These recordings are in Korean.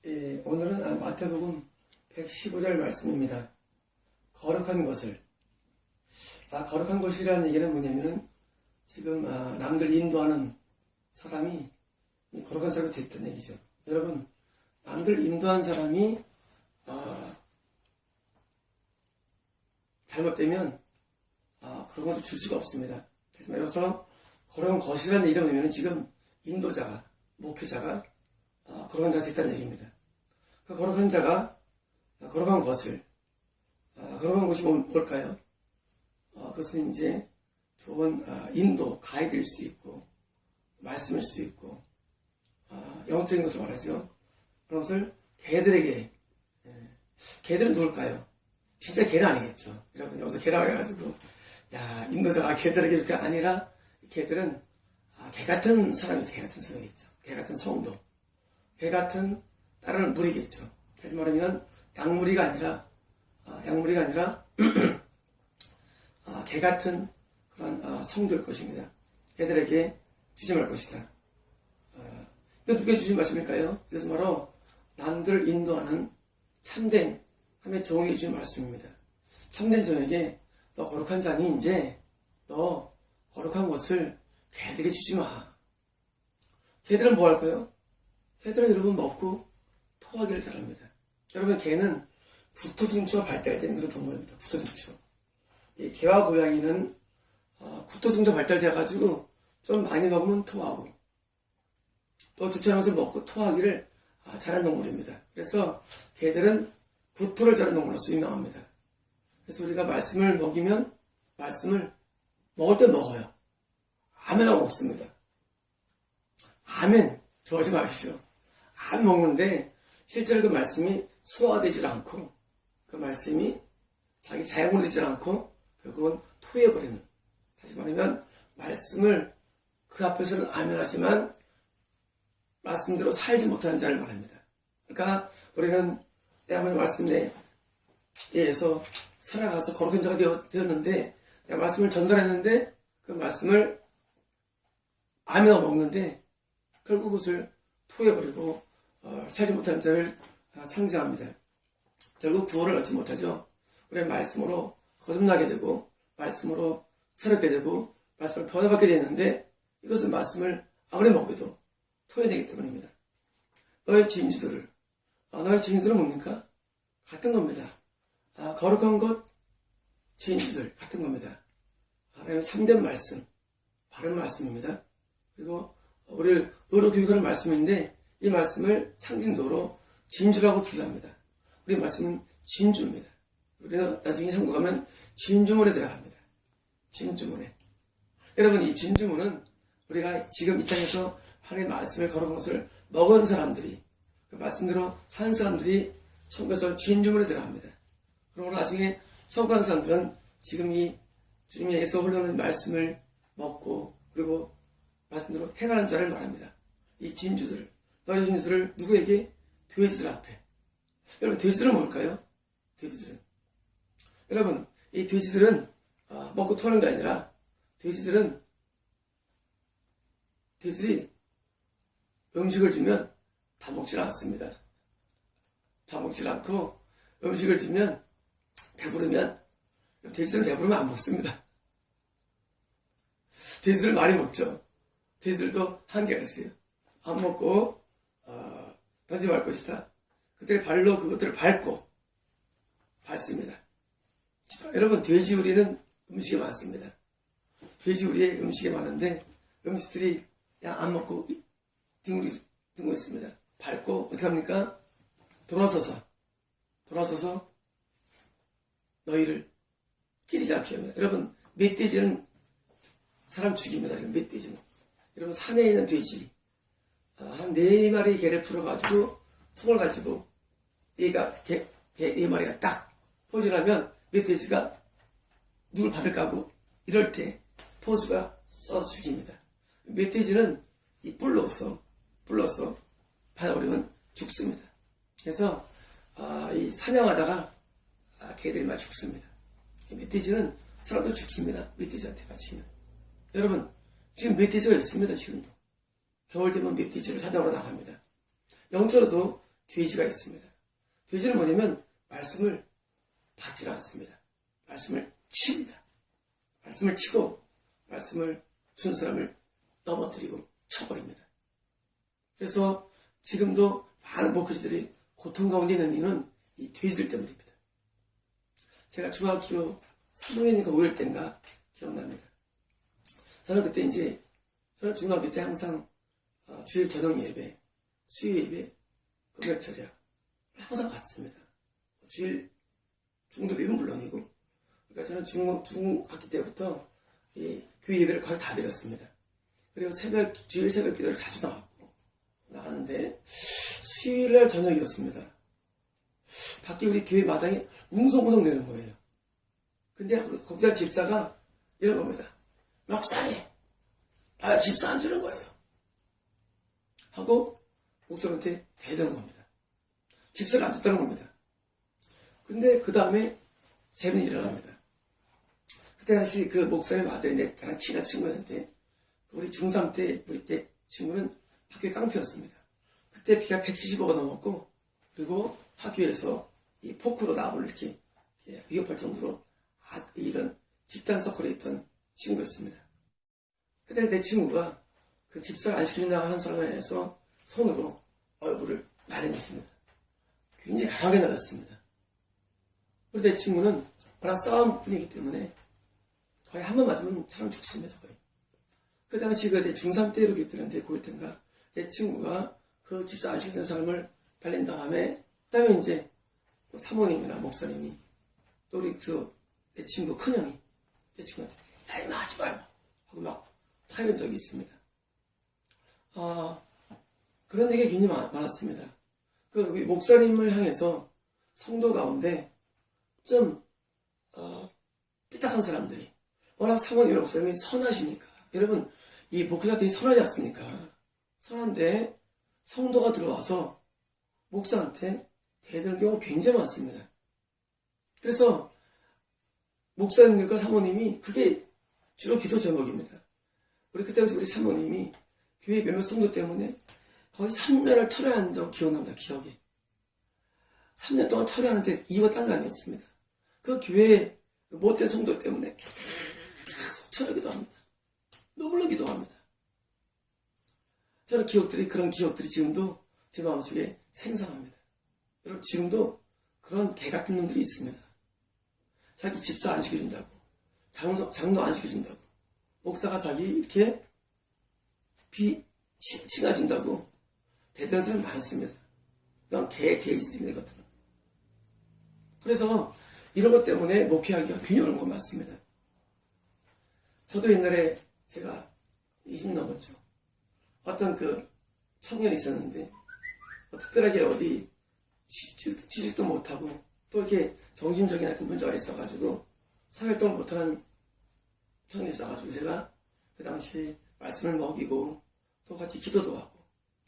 오늘은 마태복음 115절 말씀입니다. 거룩한 것을. 거룩한 것이라는 얘기는 뭐냐면은 지금 남들 인도하는 사람이 거룩한 사람이 됐다는 얘기죠. 여러분, 남들 인도한 사람이 잘못되면 그런 것을 줄 수가 없습니다. 그래서 여기서 거룩한 것이라는 얘기를 보면 지금 인도자가, 목회자가 거룩한 자가 됐다는 얘기입니다. 그 거룩한 자가 거룩한 것을, 거룩한 것이 뭘까요? 그것은 이제 좋은 인도, 가이드일 수도 있고, 말씀일 수도 있고, 영적인 것을 말하죠. 그런 것을 개들에게, 개들은 누굴까요? 진짜 개는 아니겠죠. 여러분, 여기서 개라고 해가지고, 인도자가 개들에게 줄 게 아니라, 개들은 개 같은 사람이죠. 개 같은 사람이겠죠. 개 같은 성도, 개 같은 따르는 무리겠죠. 다시 말하면 양무리가 아니라 개 같은 그런 성도일 것입니다. 개들에게 주심할 것이다. 이건 누구에게 주신 말씀일까요? 이것은 바로 남들 인도하는 참된 하나님의 종에게 주신 말씀입니다. 참된 종에게 너 거룩한 자니 이제 너 거룩한 것을 개들에게 주지 마. 개들은 뭐 할까요? 개들은 여러분 먹고 토하기를 잘합니다. 여러분, 개는 구토중추가 발달된 그런 동물입니다. 구토중추. 이 개와 고양이는 구토중추가 발달돼가지고 좀 많이 먹으면 토하고 또 좋지 않은 것을 먹고 토하기를 잘하는 동물입니다. 그래서 개들은 구토를 잘하는 동물로서 유명합니다. 그래서 우리가 말씀을 먹이면 말씀을 먹을 때 먹어요. 아멘하고 먹습니다. 아멘 좋아하지 마십시오. 아멘 먹는데 실제로 그 말씀이 소화되질 않고 그 말씀이 자기 자양으로 되질 않고 결국은 토해버리는, 다시 말하면 말씀을 그 앞에서는 아멘하지만 말씀대로 살지 못하는 자를 말합니다. 그러니까 우리는 내 아버지 말씀에 의해서 살아가서 거룩한 자가 되었는데 내가 말씀을 전달했는데 그 말씀을 아멘하고 먹는데 결국 그것을 토해버리고 살지 못하는 자를 상징합니다. 결국 구원을 얻지 못하죠. 우리의 말씀으로 거듭나게 되고 말씀으로 새롭게 되고 말씀을 변화받게 되는데 이것은 말씀을 아무리 먹여도 토해내기 때문입니다. 너의 진주들은 뭡니까? 같은 겁니다. 거룩한 것, 진주들 같은 겁니다. 하나님의 참된 말씀, 바른 말씀입니다. 그리고 우리를 의로 교육하는 말씀인데 이 말씀을 상징적으로 진주라고 비유합니다. 우리 말씀은 진주입니다. 우리는 나중에 천국 가면 진주문에 들어갑니다. 진주문에. 여러분, 이 진주문은 우리가 지금 이 땅에서 하나님의 말씀을 거룩한 것을 먹은 사람들이, 그 말씀대로 산 사람들이 천국에서 진주문에 들어갑니다. 그러고 나중에 천국 가는 사람들은 지금 이 주님에게서 흘러오는 말씀을 먹고 그리고 말씀대로 행하는 자를 말합니다. 이 진주들을, 너희 진주들을 누구에게? 돼지들 앞에. 여러분, 돼지들은 뭘까요? 돼지들은, 여러분, 이 돼지들은 먹고 토하는 게 아니라 돼지들이 음식을 주면 다 먹질 않습니다. 다 먹질 않고 음식을 주면 배부르면, 돼지들은 배부르면 안 먹습니다. 돼지들 많이 먹죠. 돼지들도 한계가 있어요. 안 먹고 던져갈 것이다. 그때 발로 그것들을 밟습니다. 여러분, 돼지우리는 음식이 많습니다. 돼지우리에 음식이 많은데 음식들이 그냥 안 먹고 둥고 있습니다. 밟고 어떻게 합니까? 돌아서서 너희를 끼리지 않게 합니다. 여러분, 멧돼지는 사람 죽입니다. 멧돼지는. 여러분, 산에 있는 돼지 한 4마리 개를 풀어가지고 손을 가지고 개 4마리가 딱 포즈하면 멧돼지가 누굴 받을까 하고 이럴 때 포즈가 써서 죽입니다. 멧돼지는 이 불러서 받아버리면 죽습니다. 그래서 이 사냥하다가 개들이 많이 죽습니다. 멧돼지는 사람도 죽습니다. 멧돼지한테 맞히면. 여러분, 지금 멧돼지가 있습니다. 지금도 겨울 되면 멧돼지를 사냥하러 나갑니다. 영적으로도 돼지가 있습니다. 돼지는 뭐냐면 말씀을 받지 않습니다. 말씀을 칩니다. 말씀을 치고 말씀을 준 사람을 넘어뜨리고 쳐버립니다. 그래서 지금도 많은 목회자들이 고통 가운데 있는 이유는 이 돼지들 때문입니다. 제가 중학교 3학년인가 5일 때인가 기억납니다. 저는 그때 저는 중학교 때 항상 주일 저녁 예배, 수요 예배, 금요철야 항상 갔습니다. 주일 중도 예배는 물론이고, 그러니까 저는 중학기 때부터 이 교회 예배를 거의 다 드렸습니다. 그리고 주일 새벽 기도를 자주 나갔는데 수요일날 저녁이었습니다. 밖에 우리 교회 마당에 웅성웅성 되는 거예요. 근데 거기다 집사가 이런 겁니다. 목사님, 집사 안 주는 거예요. 하고 목사한테 대던 겁니다. 집사를 안 줬다는 겁니다. 근데 그 다음에 재미는 일어납니다. 그때 당시 그 목사님 아들이 나랑 친한 친구였는데, 우리 중3 때 우리 때 친구는 학교에 깡패였습니다. 그때 비가 175가 넘었고, 그리고 학교에서 이 포크로 나무를 이렇게 위협할 정도로 이런 집단 서클에 있던 친구였습니다. 그때 내 친구가 그 집사를 안 시켜준다고 하는 사람에 대해서 손으로 얼굴을 나대냈습니다. 굉장히 강하게 나갔습니다. 그리고 내 친구는 워낙 싸움 분이기 때문에 거의 한 번 맞으면 사람 죽습니다. 거의. 그 당시 내 중3 때로 기억되는데, 고1 때인가 내 친구가 그 집사 안 시키는 사람을 달린 다음에, 그 다음에 이제 사모님이나 목사님이 또 우리 내 친구 큰형이 내 친구한테 야 이마 하지 말고 하고 막 타이는 적이 있습니다. 그런 얘기가 굉장히 많았습니다. 우리 목사님을 향해서 성도 가운데 좀 삐딱한 사람들이, 워낙 사모님이나 목사님이 선하시니까, 여러분 이 목회자들이 선하지 않습니까? 선한데 성도가 들어와서 목사한테 대드는 경우가 굉장히 많습니다. 그래서 목사님들과 사모님이 그게 주로 기도 제목입니다. 그때 우리 사모님이 교회 몇몇 성도 때문에 거의 3년을 철회한 적 기억납니다. 기억에 3년 동안 철회하는데 이유가 딴 거 아니었습니다. 그 교회에 못된 성도 때문에 계속 철회기도 합니다. 눈물로 기도합니다. 저는 그런 기억들이 지금도 제 마음속에 생생합니다. 여러분 지금도 그런 개 같은 놈들이 있습니다. 자기 집사 안 시켜준다고, 장로 안 시켜준다고, 목사가 자기 이렇게 칭해준다고 대드는 사람 많이 있습니다. 그냥 돼지들입니다. 이것들은. 그래서 이런 것 때문에 목회하기가 굉장히 어려운 건 맞습니다. 저도 옛날에 제가 20년 넘었죠. 어떤 청년이 있었는데, 특별하게 어디 취직도 못하고 또 이렇게 정신적인 문제가 있어가지고 사회활동을 못하는 청년이 있어가지고, 제가 그 당시에 말씀을 먹이고 또 같이 기도도 하고,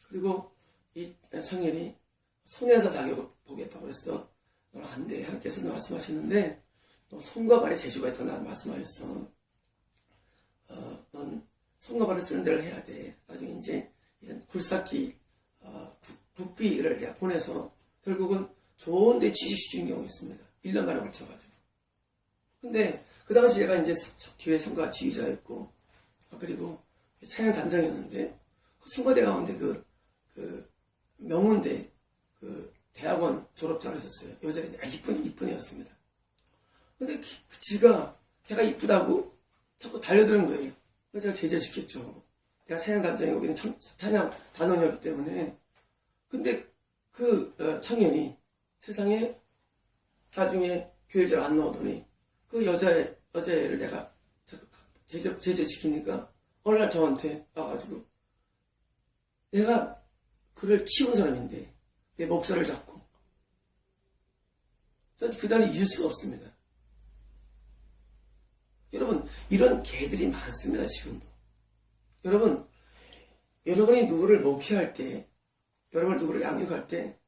그리고 이 청년이 손해사 자격을 보겠다고 해서 너는 안 돼, 하나님께서 말씀하시는데 너 손과 발에 재주가 있다고 말씀하셨어. 넌 손과 발을 쓰는 데를 해야 돼. 나중에 이제 이런 굴삭기 국비를 내가 보내서 결국은 좋은 데 취직시키는 경우가 있습니다. 1년간에 걸쳐가지고. 근데 그 당시 제가 이제 교회 성가 지휘자였고, 그리고 찬양 단장이었는데, 그 성가대 가운데 명문대 대학원 졸업장을 했었어요. 여자인데 이쁜 애였습니다. 근데 걔가 이쁘다고 자꾸 달려드는 거예요. 그래서 제가 제자시켰죠. 내가 찬양 단장이고 여기는 찬양 단원이었기 때문에. 근데 청년이 세상에 나중에 교회를 잘 안 나오더니 그 여자애를 내가 제자시키니까 어느 날 저한테 와가지고, 내가 그를 키운 사람인데 내 목살을 잡고, 저는 그날을 잊을 수가 없습니다. 여러분 이런 개들이 많습니다. 지금도. 여러분이 누구를 목회할 때, 여러분이 누구를 양육할 때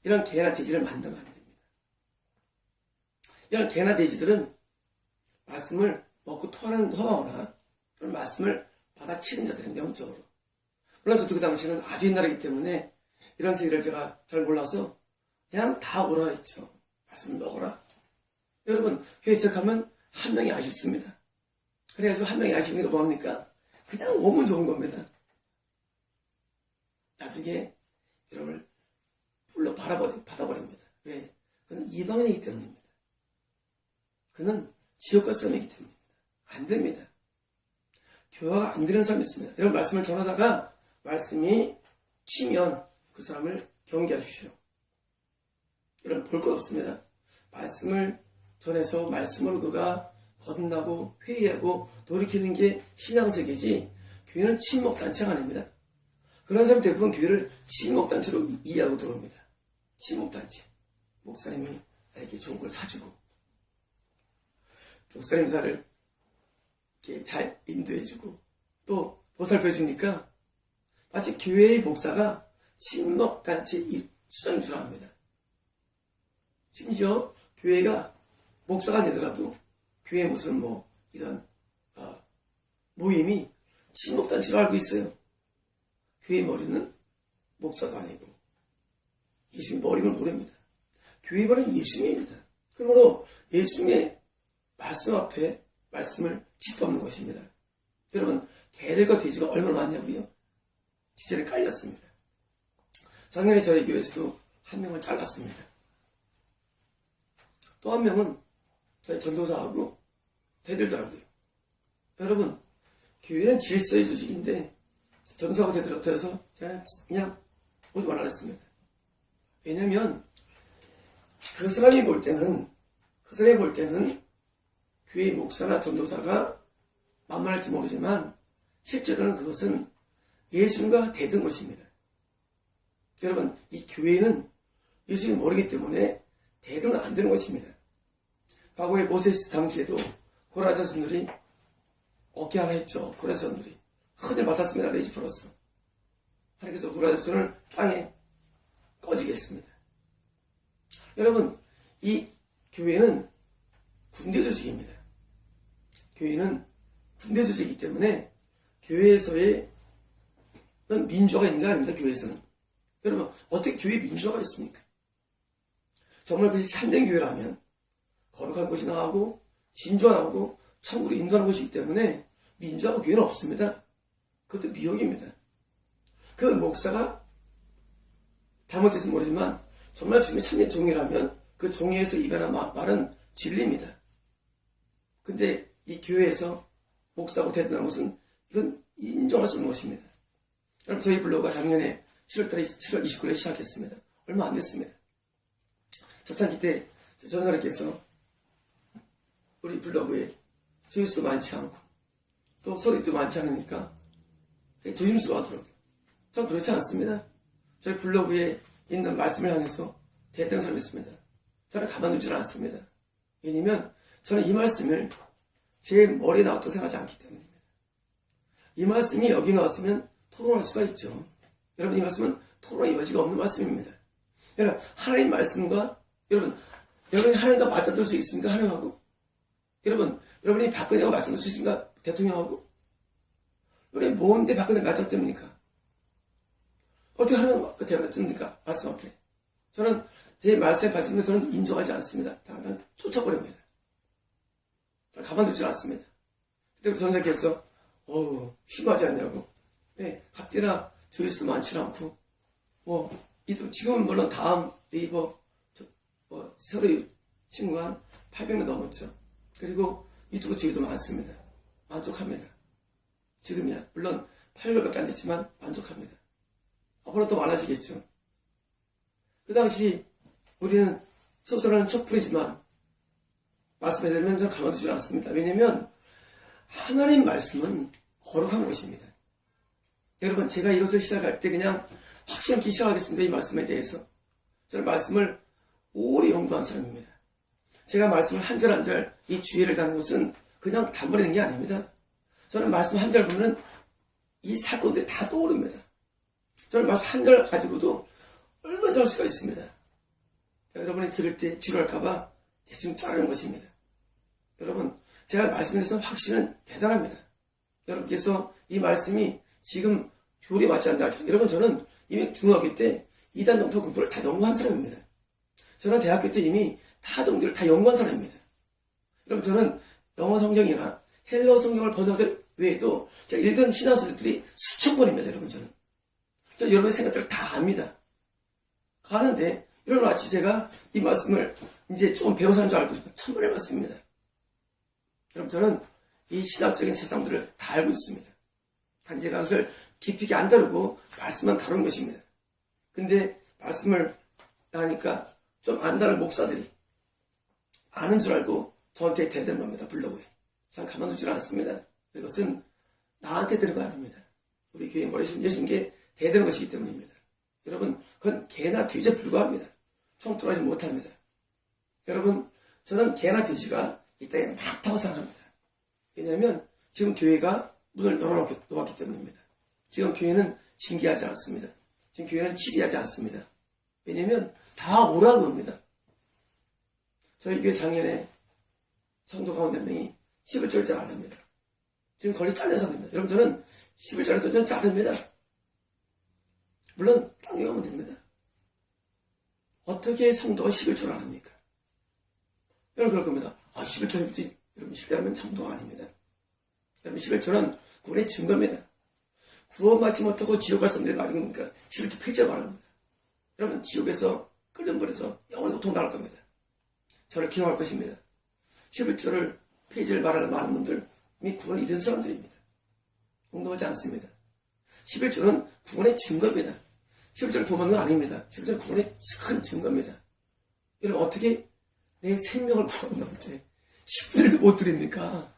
이런 개나 돼지를 만들면 안 됩니다. 이런 개나 돼지들은 말씀을 먹고 토하거나 그런 말씀을 받아치는 자들은 영적으로. 물론 저도 그 당시에는 아주 옛날이기 때문에 이런 세계를 제가 잘 몰라서 그냥 다 오라 했죠. 말씀을 먹어라. 여러분, 교회 시작하면 한 명이 아쉽습니다. 그래가지고 한 명이 아쉬운 게 뭐합니까? 그냥 오면 좋은 겁니다. 나중에 여러분을 받아버립니다. 왜? 그는 이방인이기 때문입니다. 그는 지옥 갈 사람이기 때문입니다. 안 됩니다. 교화가 안 되는 사람이 있습니다. 이런 말씀을 전하다가 말씀이 튀면 그 사람을 경계하십시오. 이런 볼 것 없습니다. 말씀을 전해서 말씀으로 그가 거듭나고 회의하고 돌이키는 게 신앙세계지 교회는 친목단체가 아닙니다. 그런 사람 대부분 교회를 친목단체로 이해하고 들어옵니다. 친목단체. 목사님이 나에게 좋은 걸 사주고 목사님이 나를 이렇게 잘 인도해주고 또 보살펴주니까 마치 교회의 목사가 친목단체 수장인 줄 압니다. 심지어 교회가 목사가 아니더라도 교회 무슨 이런 모임이 친목단체로 알고 있어요. 교회 머리는 목사도 아니고 예수님 머리를 모릅니다. 교회 머리는 예수님입니다. 그러므로 예수님의 말씀 앞에 말씀을 짓밟는 것입니다. 여러분, 개들과 돼지가 얼마나 많냐고요? 지체를 깔렸습니다. 작년에 저희 교회에서도 한 명을 잘랐습니다. 또 한 명은 저희 전도사하고 대들더라고요. 여러분, 교회는 질서의 조직인데 전도사하고 대들어서 제가 그냥 오지 말라 했습니다. 왜냐면 그 사람이 볼 때는 교회 목사나 전도사가 만만할지 모르지만 실제로는 그것은 예수님과 대든 것입니다. 여러분, 이 교회는 예수님이 모르기 때문에 대들면 안 되는 것입니다. 과거에 모세스 당시에도 고라 자손들이 어깨 하나 했죠. 고라 자손들이 큰일 맡았습니다. 레지프로스. 하나님께서 고라 자손을 땅에 꺼지게 했습니다. 여러분, 이 교회는 군대 조직입니다. 교회는 군대 조직이기 때문에 교회에서의 민주화가 있는 게 아닙니다. 교회에서는. 여러분, 어떻게 교회에 민주화가 있습니까? 정말 그것이 참된 교회라면 거룩한 것이 나오고 진주가 나오고 천국으로 인도하는 것이기 때문에 민주화가 교회는 없습니다. 그것도 미혹입니다. 그 목사가 잘못해서 모르지만 정말 주님의 참된 종이라면 그 종이에서 입에나 말은 진리입니다. 근데 이 교회에서 목사하고 대등하는 것은 이건 인정할 수 없는 것입니다. 여러분, 저희 블로그가 작년에 7월 29일에 시작했습니다. 얼마 안 됐습니다. 초창기 때 전사님께서 우리 블로그에 조회수도 많지 않고 또 소리도 많지 않으니까 되게 조심스러워하더라고요. 전 그렇지 않습니다. 저희 블로그에 있는 말씀을 향해서 대등한 사람이 있습니다. 저는 가만두지는 않습니다. 왜냐면 저는 이 말씀을 제 머리에 나왔다고 생각하지 않기 때문입니다. 이 말씀이 여기 나왔으면 토론할 수가 있죠. 여러분, 이 말씀은 토론의 여지가 없는 말씀입니다. 여러분, 하나님 말씀과 여러분이 하나님과 맞닥뜨릴 수 있습니까? 하나님하고? 여러분이 박근혜하고 맞닥뜨릴 수 있습니까? 대통령하고? 여러분이 뭔데 박근혜 맞닥뜨립니까? 어떻게 하나님과 대화가 뜹니까? 말씀 앞에. 저는 제 말씀에 저는 인정하지 않습니다. 당장 쫓아버립니다. 가만두지 않습니다. 그때 그 전사께서 심하지 않냐고. 네, 갑디나 조회수도 많지 않고 지금은 물론 다음 네이버 서로 친구가 한 800명 넘었죠. 그리고 유튜브 조회도 많습니다. 만족합니다. 지금이야. 물론 8개월밖에 안 됐지만 만족합니다. 앞으로 더 많아지겠죠. 그 당시 우리는 소설하는 척풀이지만 말씀해드리면 저는 가만두지 않습니다. 왜냐하면 하나님 말씀은 거룩한 것입니다. 여러분, 제가 이것을 시작할 때 그냥 확신 없게 시작하겠습니다. 이 말씀에 대해서. 저는 말씀을 오래 연구한 사람입니다. 제가 말씀을 한 절 한 절 이 주의를 다는 것은 그냥 단번에 게 아닙니다. 저는 말씀 한 절 보면 이 사건들이 다 떠오릅니다. 저는 말씀 한 절 가지고도 얼마나 할 수가 있습니다. 여러분이 들을 때 지루할까봐 대충 자르는 것입니다. 여러분, 제가 말씀에서 확신은 대단합니다. 여러분께서 이 말씀이 지금 교리에 맞지 않는다 할지, 여러분, 저는 이미 중학교 때 2단 동표 공부를 다 연구한 사람입니다. 저는 대학교 때 이미 타 종교를 다 연구한 사람입니다. 여러분, 저는 영어 성경이나 헬러 성경을 번역할 외에도 제가 읽은 신화서들이 수천 권입니다. 여러분, 저는 여러분의 생각들을 다 압니다. 가는데 여러분, 마치 제가 이 말씀을 이제 조금 배워서는 줄 알고 천번의 말씀입니다. 여러분, 저는 이 신학적인 세상들을 다 알고 있습니다. 단지 그것을 깊이 있게 안 다루고 말씀만 다루는 것입니다. 근데 말씀을 하니까 좀 안다는 목사들이 아는 줄 알고 저한테 대드는 겁니다. 블로그에. 저는 가만두질 않습니다. 이것은 나한테 드는 거 아닙니다. 우리 교회 머리신 예수님께 대드는 것이기 때문입니다. 여러분, 그건 개나 돼지에 불과합니다. 총통하지 못합니다. 여러분, 저는 개나 돼지가 이 땅에 많다고 생각합니다. 왜냐하면 지금 교회가 문을 열어놓았기 때문입니다. 지금 교회는 징계하지 않습니다. 지금 교회는 치리하지 않습니다. 왜냐하면 다 오라고 합니다. 저희 교회 작년에 성도 가운데 한 명이 11절째 안 합니다. 지금 거리 잘린 사람입니다. 여러분, 저는 11절에도 저는 자릅니다. 물론 땅에 가면 됩니다. 어떻게 성도가 11절 안 합니까? 여러분, 그럴 겁니다. 11절부터 여러분 11절하면 성도가 아닙니다. 여러분, 11절은 구원의 증거입니다. 구원받지 못하고 지옥 갈 사람들이 말인 겁니까? 11절 폐지하고 말합니다. 여러분, 지옥에서 끓는 불에서 영원히 고통당할 겁니다. 저를 기억할 것입니다. 11절을 폐지를 말하는 많은 분들 이미 구원을 잃은 사람들입니다. 운동하지 않습니다. 11절은 구원의 증거입니다. 11절은 구원은 아닙니다. 11절은 구원의 큰 증거입니다. 여러분, 어떻게 내 생명을 구하는 놈한테 10분일도 못 드립니까?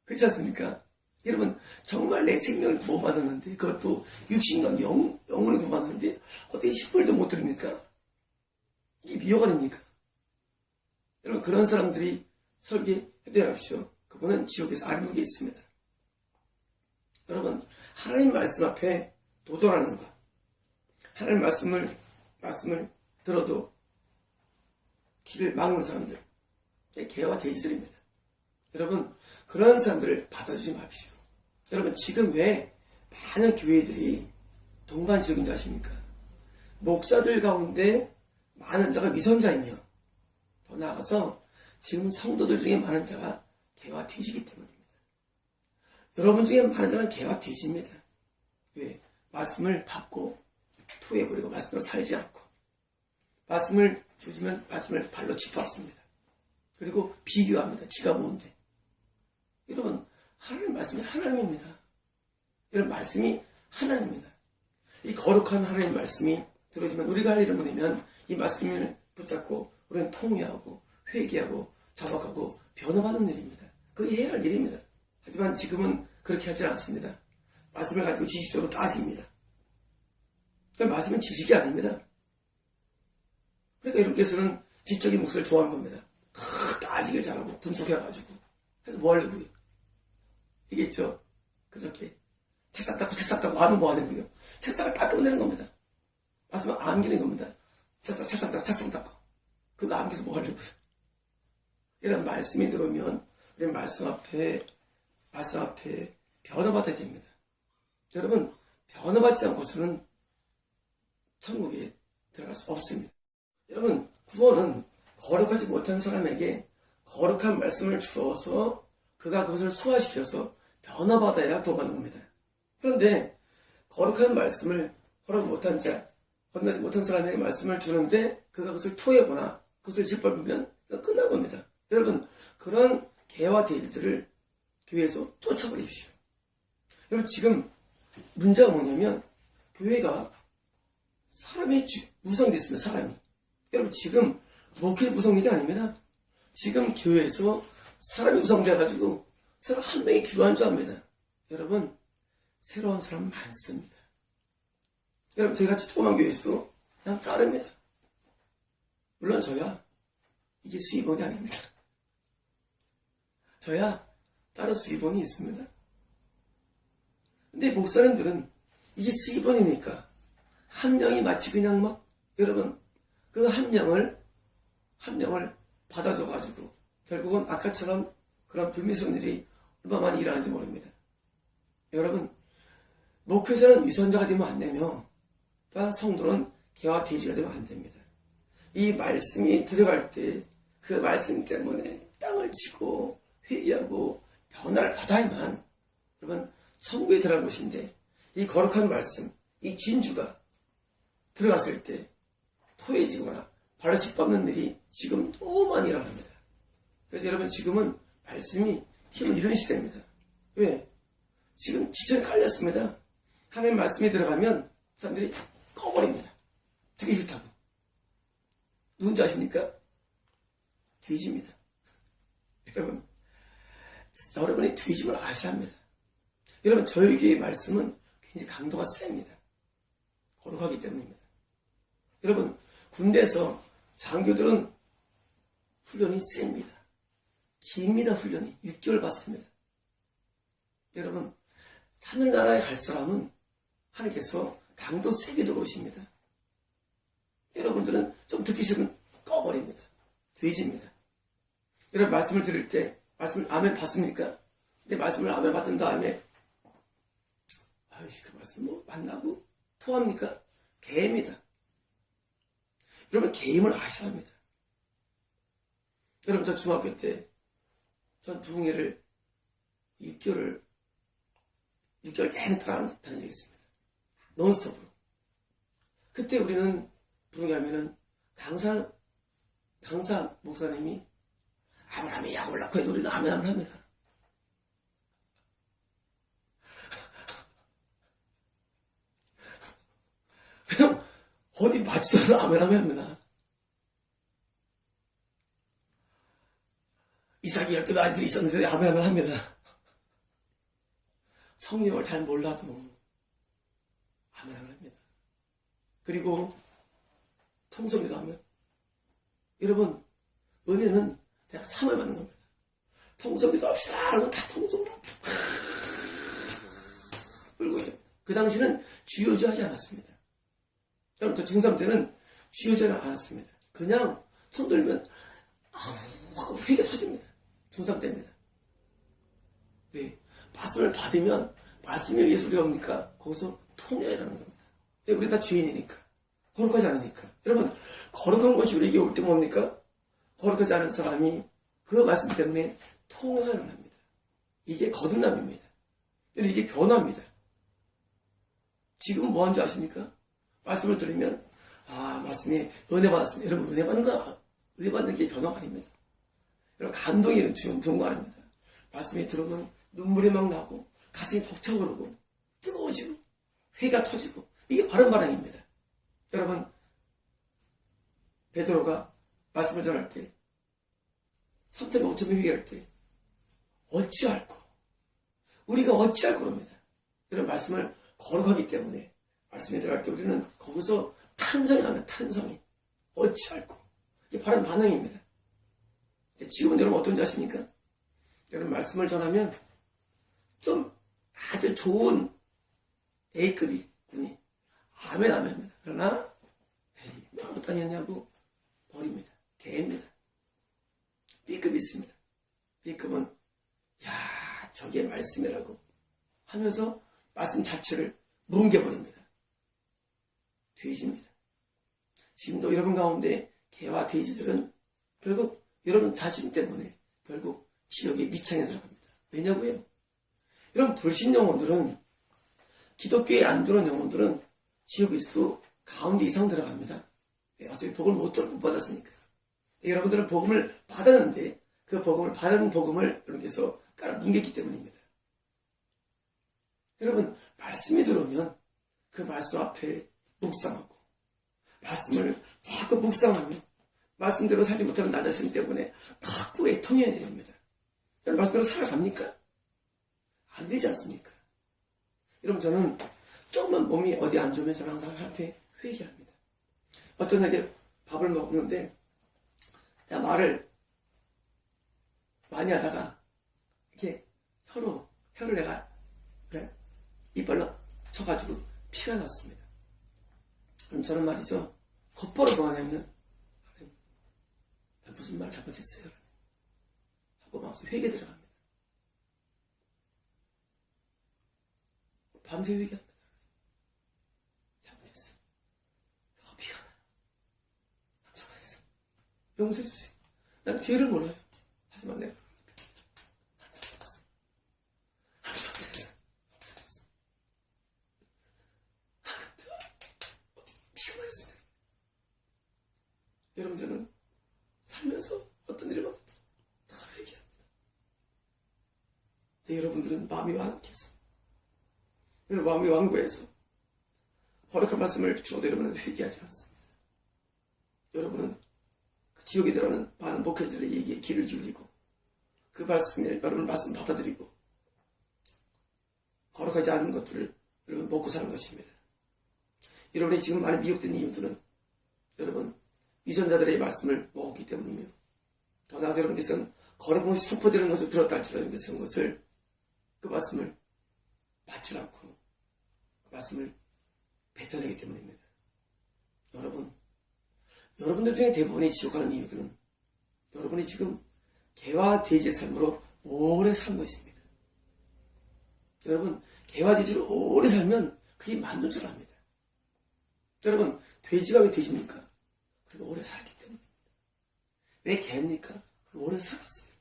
그렇지 않습니까? 여러분, 정말 내 생명을 구원받았는데, 그것도 육신과 영혼을 구원받았는데 어떻게 10분일도 못 드립니까? 이게 미혹 아닙니까? 여러분, 그런 사람들이 설계해야 하십시오. 그분은 지옥에서 아래무게 있습니다. 여러분, 하나님 말씀 앞에 도전하는 것, 하나님 말씀을 들어도 길을 막는 사람들, 개와 돼지들입니다. 여러분, 그런 사람들을 받아주지 마십시오. 여러분, 지금 왜 많은 교회들이 동반지역인 줄 아십니까? 목사들 가운데 많은 자가 위선자이며, 더 나아가서 지금 성도들 중에 많은 자가 개와 돼지이기 때문입니다. 여러분 중에 많은 자는 개와 돼지입니다. 왜? 말씀을 받고 토해버리고 말씀으로 살지 않고, 말씀을 주시면 말씀을 발로 짚었습니다. 그리고 비교합니다. 지가 뭔데. 여러분, 하나님 말씀이 하나님입니다. 여러분, 말씀이 하나님입니다. 이 거룩한 하나님 말씀이 들어지면 우리가 할 일은 뭐냐면 이 말씀을 붙잡고 우리는 통회하고 회개하고 자박하고 변화받는 일입니다. 그게 해야 할 일입니다. 하지만 지금은 그렇게 하지 않습니다. 말씀을 가지고 지식적으로 따집니다. 그러니까 말씀은 지식이 아닙니다. 그러니까 여러분께서는 지적인 목소리를 좋아하는 겁니다. 따지길 잘하고 분석해가지고. 그래서 뭐 하려고요? 이게 있죠. 그저께 책상 닦고 하면 뭐 하려고요? 책상을 닦으면 되는 겁니다. 말씀은 암기는 겁니다. 책상 닦고. 그거 암기해서 뭐 하려고요? 이런 말씀이 들어오면 우리 말씀 앞에 변화받아야 됩니다. 여러분, 변화받지 않고서는 천국에 들어갈 수 없습니다. 여러분, 구원은 거룩하지 못한 사람에게 거룩한 말씀을 주어서 그가 그것을 소화시켜서 변화받아야 구원받는 겁니다. 그런데 거룩한 말씀을 거룩하지 못한 자, 건너지 못한 사람에게 말씀을 주는데 그가 그것을 토해거나 그것을 짓밟으면 끝난 겁니다. 여러분, 그런 개와 돼지들을 교회에서 쫓아버리십시오. 여러분, 지금 문제가 뭐냐면 교회가 사람이 구성되어 있습니다. 사람이. 여러분, 지금 목회 구성된 게 아닙니다. 지금 교회에서 사람이 구성돼가지고 사람 한 명이 귀한 줄 압니다. 여러분, 새로운 사람 많습니다. 여러분, 저희같이 조그만 교회에서도 그냥 자릅니다. 물론 저야 이게 수입원이 아닙니다. 저야 따로 수입원이 있습니다. 근데 목사님들은 이게 수입원이니까 한 명이 마치 그냥 막 여러분 그 한 명을 받아줘가지고 결국은 아까처럼 그런 불미스러운 일이 얼마나 많이 일어나는지 모릅니다. 여러분, 목회자는 위선자가 되면 안 되며 또 성도는 개와 돼지가 되면 안 됩니다. 이 말씀이 들어갈 때 그 말씀 때문에 땅을 치고 회개하고 변화를 받아야만 여러분 천국에 들어갈 것인데, 이 거룩한 말씀, 이 진주가 들어갔을 때 토해지거나 바르지 뻗는 일이 지금 너무 많이 일어납니다. 그래서 여러분 지금은 말씀이 힘을 잃은 시대입니다. 왜? 지금 지천에 깔렸습니다. 하나님 말씀이 들어가면 사람들이 꺼버립니다. 듣기 싫다고. 누군지 아십니까? 뒤집니다. 여러분이 뒤집을 아셔야 합니다. 여러분 저에게의 말씀은 굉장히 강도가 셉니다. 거룩하기 때문입니다. 여러분 군대에서 장교들은 훈련이 셉니다. 깁니다. 훈련이 6개월 받습니다. 여러분 하늘나라에 갈 사람은 하나님께서 강도 세게 들어오십니다. 여러분들은 좀 듣기 싫으면 꺼버립니다. 뒤집니다. 여러분 말씀을 들을 때 말씀을 아멘 받습니까? 근데 말씀을 아멘 받은 다음에 그 말씀 뭐 만나고 토합니까? 개입니다. 여러분 개임을 아셔야 합니다. 여러분 저 중학교 때 전 부흥회를 6개월 내내 다닌 적이 있습니다. 논스톱으로. 그때 우리는 부흥회 하면은 강사 목사님이 아브라함이 야곱을 낳고 해도 우리는 아멘 합니다. 그냥 어디 맞지도 않아도 아멘 합니다. 이삭이 12 아이들이 있었는데 아멘 합니다. 성경을 잘 몰라도 아멘 합니다. 그리고 통성기도 하면 여러분 은혜는 내가 3을 받는 겁니다. 통성기도 합시다 하면 다 통성을 합니다. 울고 있습니다. 그 당시는 주요주 하지 않았습니다. 여러분 저 중3 때는 주요주는 않았습니다. 그냥 손 들면 하고 회개 터집니다. 중3 때입니다. 네. 말씀을 받으면 말씀에 의해서 우리가 뭡니까? 거기서 통해야 하는 겁니다. 네, 우리 다 죄인이니까. 거룩하지 않으니까. 여러분 거룩한 것이 우리에게 올 때 뭡니까? 거룩하지 않은 사람이 그 말씀 때문에 통해야 합니다. 이게 거듭남입니다. 이게 변화입니다. 지금 뭐 하는 줄 아십니까? 말씀을 들으면 말씀에 은혜 받았습니다. 여러분 은혜 받는 거 은혜 받는 게 변화가 아닙니다. 여러분 감동이 좋은 거 아닙니다. 말씀에 들으면 눈물이 막 나고 가슴이 벅차오르고 뜨거워지고 회가 터지고 이게 바른 반응입니다. 여러분 베드로가 말씀을 전할 때 3,000명 5,000명 회개할 때 어찌할꼬 우리가 어찌할 거랍니다. 이런 말씀을 거룩하기 때문에 말씀에 들어갈 때 우리는 거기서 탄성이 나면 탄성이 어찌할꼬 이게 바른 반응입니다. 지금은 여러분 어떤지 아십니까? 여러분 말씀을 전하면 좀 아주 좋은 A급이 군이 아멘 합니다. 그러나 뭐 아무것도 아니었냐고 버립니다. 개입니다. B급이 있습니다. B급은 저게 말씀이라고 하면서 말씀 자체를 뭉개버립니다. 돼지입니다. 지금도 여러분 가운데 개와 돼지들은 결국 여러분 자신 때문에 결국 지옥의 밑창에 들어갑니다. 왜냐고요? 여러분 불신 영혼들은 기독교에 안 들어온 영혼들은 지옥에서도 가운데 이상 들어갑니다. 어차피 복을 못 받았으니까. 여러분들은 복음을 받았는데 그 복음을 받은 복음을 여러분께서 깔아 뭉갰기 때문입니다. 여러분 말씀이 들어오면 그 말씀 앞에 묵상하고 말씀을 자꾸 묵상하며 말씀대로 살지 못하는 나 자신 때문에 자꾸 애통해야 됩니다. 여러분 말씀대로 살아갑니까? 안 되지 않습니까? 여러분 저는 조금만 몸이 어디 안 좋으면 저는 항상 앞에 회개합니다. 어떤 날에 밥을 먹는데 내가 말을 많이 하다가 이렇게 혀를 내가 이빨로 쳐가지고 피가 났습니다. 그럼 저는 말이죠. 곧바로 뭐 하냐면 나 무슨 말 잘못했어요? 하고 마음속에 회개 들어갑니다. 밤새 회개합니다. 잘못했어요. 피가 용서해 주세요. 난 죄를 몰라요. 하지만 내가 한 잘못했어. 한 잘못했어. 용서해 주세요. 내가 피곤했습니다. 여러분, 저는 살면서 어떤 일을 만나도 다 회개합니다. 근데 여러분들은 마음이 완악해서, 마음이 완고해서 거룩한 말씀을 주어도 여러분은 회개하지 않습니다. 여러분은 그 지옥에 들어가는 많은 목회자들의 얘기에 귀를 기울이고 그 말씀에 여러분 말씀 받아들이고 거룩하지 않은 것들을 여러분 먹고 사는 것입니다. 여러분이 지금 많이 미혹된 이유들은 여러분 위선자들의 말씀을 먹었기 때문이며, 더 나아가서 여러분께서는 거룩한 것이 선포되는 것을 들었다 할지라도 그것을 그 말씀을 받지 않고 그 말씀을 뱉어내기 때문입니다. 여러분들 중에 대부분이 지옥 가는 이유들은 여러분이 지금 개와 돼지의 삶으로 오래 산 것입니다. 여러분, 개와 돼지로 오래 살면 그게 맞는 줄 압니다. 여러분, 돼지가 왜 돼지입니까? 그게 오래 살기 때문입니다. 왜 개입니까? 오래 살았어요.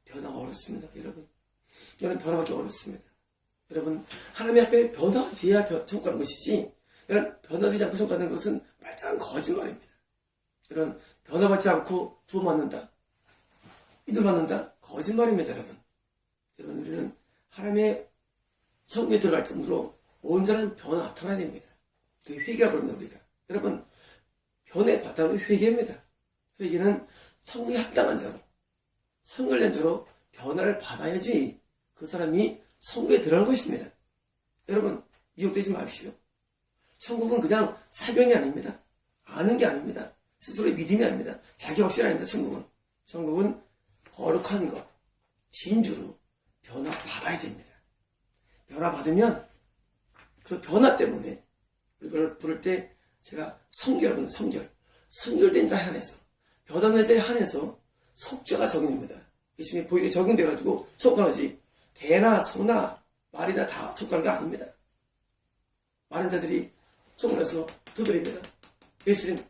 변화가 어렵습니다. 여러분 변화받기 어렵습니다. 여러분, 하나님 앞에 변화돼야 천국 가는 것이지, 여러분, 변화되지 않고 천국 가는 것은 말짱 거짓말입니다. 여러분, 변화받지 않고 구원받는다, 믿음받는다, 거짓말입니다. 여러분, 우리는 하나님의 천국에 들어갈 정도로 온전한 변화 나타나야 됩니다. 그게 회개라고 합니다. 우리가, 여러분, 변화받다는 회개입니다. 회개는 천국에 합당한 자로, 성을 낸 자로 변화를 받아야지 그 사람이 천국에 들어갈 것입니다. 여러분, 미혹되지 마십시오. 천국은 그냥 사변이 아닙니다. 아는 게 아닙니다. 스스로의 믿음이 아닙니다. 자기 확신이 아닙니다. 천국은 거룩한 것, 진주로 변화 받아야 됩니다. 변화 받으면 그 변화 때문에 이걸 부를 때 제가 성결은 성결된 자에 한해서, 변화된 자에 한해서 속죄가 적용됩니다. 예수님이 보혈이 적용돼가지고 속죄하지, 개나 소나 말이나 다 속죄하는 게 아닙니다. 많은 자들이 속죄해서 두드립니다. 예수님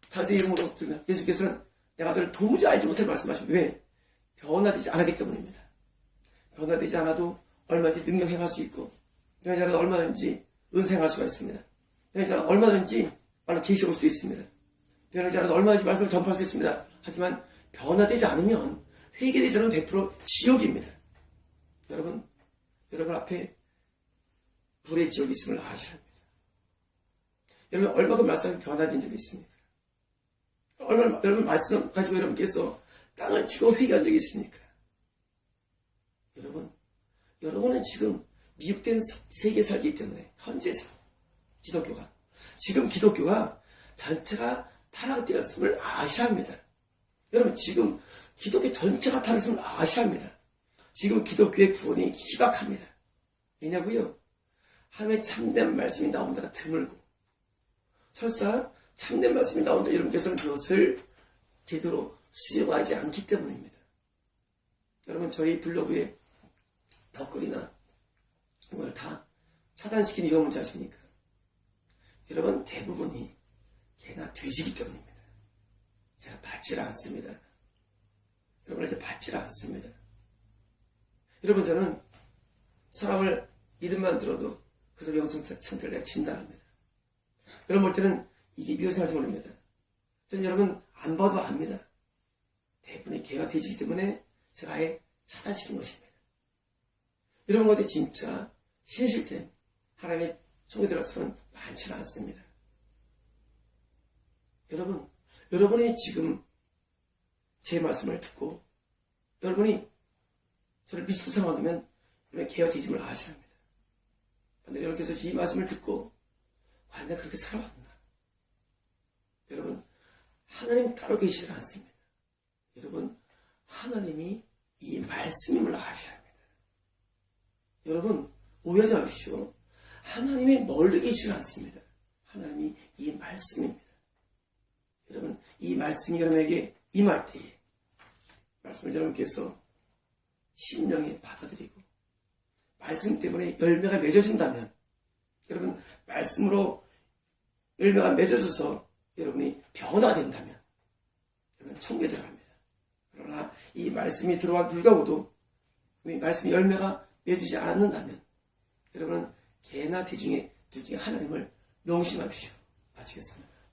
다시 이름으로 두드립니다. 예수께서는 내가 너를 도무지 알지 못할 말씀하십니다. 왜? 변화되지 않았기 때문입니다. 변화되지 않아도 얼마든지 능력 행할 수 있고, 변화되지 않아도 얼마든지 은생할 수가 있습니다. 변화되지 않아도 얼마든지 많은 계시 올 수도 있습니다. 변화되지 않아도 얼마든지 말씀을 전파할 수 있습니다. 하지만 변화되지 않으면, 회개되지 않으면 100% 지옥입니다. 여러분 앞에 불의 지옥이 있음을 아셔야 합니다. 여러분, 얼마큼 말씀이 변화된 적이 있습니까? 여러분 말씀 가지고 여러분께서 땅을 치고 회개한 적이 있습니까? 여러분은 지금 미혹된 세계에 살기 때문에, 현재 기독교가 전체가 타락되었음을 아셔야 합니다. 여러분, 지금 기독교 전체가 타락했음을 아셔야 합니다. 지금 기독교의 구원이 희박합니다. 왜냐고요? 하나님의 참된 말씀이 나온 데가 드물고, 설사 참된 말씀이 나온 데 여러분께서는 그것을 제대로 수용하지 않기 때문입니다. 여러분, 저희 블로그에 댓글이나 이걸 다 차단시키는 이유가 뭔지 아십니까? 여러분, 대부분이 개나 돼지이기 때문입니다. 제가 받지를 않습니다. 여러분을 이제 받지를 않습니다. 여러분, 저는 사람을 이름만 들어도 그 사람 영성 상태를 내가 진단합니다. 여러분 볼 때는 이게 미워서할지 모릅니다. 저는 여러분 안 봐도 압니다. 대부분이 개가 돼지이기 때문에 제가 아예 차단시키는 것입니다. 여러분 가운데 진짜 신실된 하나님의 천국에 들어갈 사람은 많지는 않습니다. 여러분이 지금 제 말씀을 듣고 여러분이 저를 미치도 생각하면 여러분의 개와 돼지임을 아셔야 합니다. 그런데 여러분께서 이 말씀을 듣고 과연 내가 그렇게 살아왔나? 여러분, 하나님 따로 계시지 않습니다. 여러분, 하나님이 이 말씀임을 아셔야 합니다. 여러분, 오해하지 마십시오. 하나님이 멀리 계시지 않습니다. 하나님이 이 말씀입니다. 여러분, 이 말씀이 여러분에게 임할 때에 말씀을 여러분께서 심령에 받아들이고 말씀 때문에 열매가 맺어진다면, 여러분 말씀으로 열매가 맺어져서 여러분이 변화된다면, 여러분 천국에 들어갑니다. 그러나 이 말씀이 들어와 불가고도 이 말씀의 열매가 맺지 않는다면 여러분은 개나 둘 중에 하나님을 명심하십시오. 아시겠습니까?